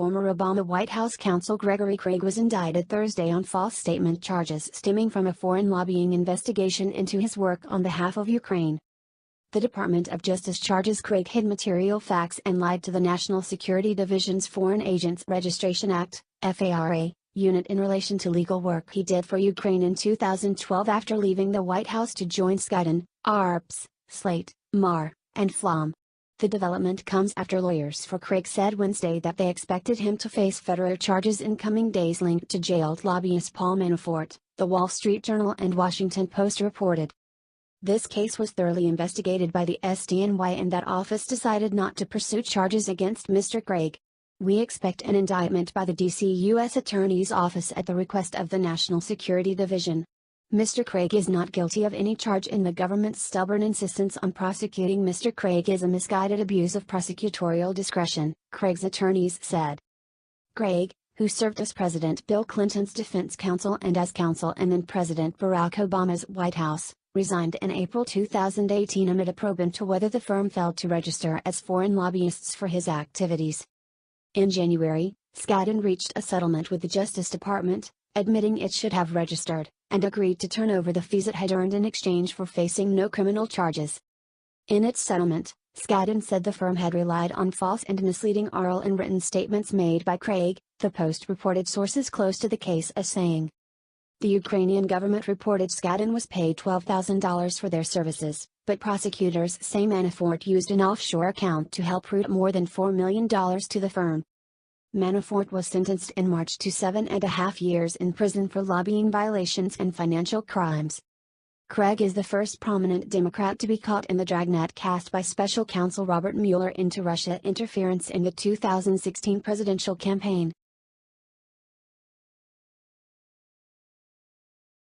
former Obama White House counsel Gregory Craig was indicted Thursday on false statement charges stemming from a foreign lobbying investigation into his work on behalf of Ukraine. The Department of Justice charges Craig hid material facts and lied to the National Security Division's Foreign Agents Registration Act, FARA, unit in relation to legal work he did for Ukraine in 2012 after leaving the White House to join Skadden, Arps, Slate, Marr, and Flom. The development comes after lawyers for Craig said Wednesday that they expected him to face federal charges in coming days linked to jailed lobbyist Paul Manafort, The Wall Street Journal and Washington Post reported. This case was thoroughly investigated by the SDNY and that office decided not to pursue charges against Mr. Craig. We expect an indictment by the D.C. U.S. Attorney's Office at the request of the National Security Division. Mr. Craig is not guilty of any charge and the government's stubborn insistence on prosecuting Mr. Craig is a misguided abuse of prosecutorial discretion, Craig's attorneys said. Craig, who served as President Bill Clinton's defense counsel and as counsel and in President Barack Obama's White House, resigned in April 2018 amid a probe into whether the firm failed to register as foreign lobbyists for his activities. In January, Skadden reached a settlement with the Justice Department, admitting it should have registered, and agreed to turn over the fees it had earned in exchange for facing no criminal charges. In its settlement, Skadden said the firm had relied on false and misleading oral and written statements made by Craig, the Post reported sources close to the case as saying. The Ukrainian government reported Skadden was paid $12,000 for their services, but prosecutors say Manafort used an offshore account to help route more than $4 million to the firm. Manafort was sentenced in March to 7.5 years in prison for lobbying violations and financial crimes. Craig is the first prominent Democrat to be caught in the dragnet cast by special counsel Robert Mueller into Russia interference in the 2016 presidential campaign.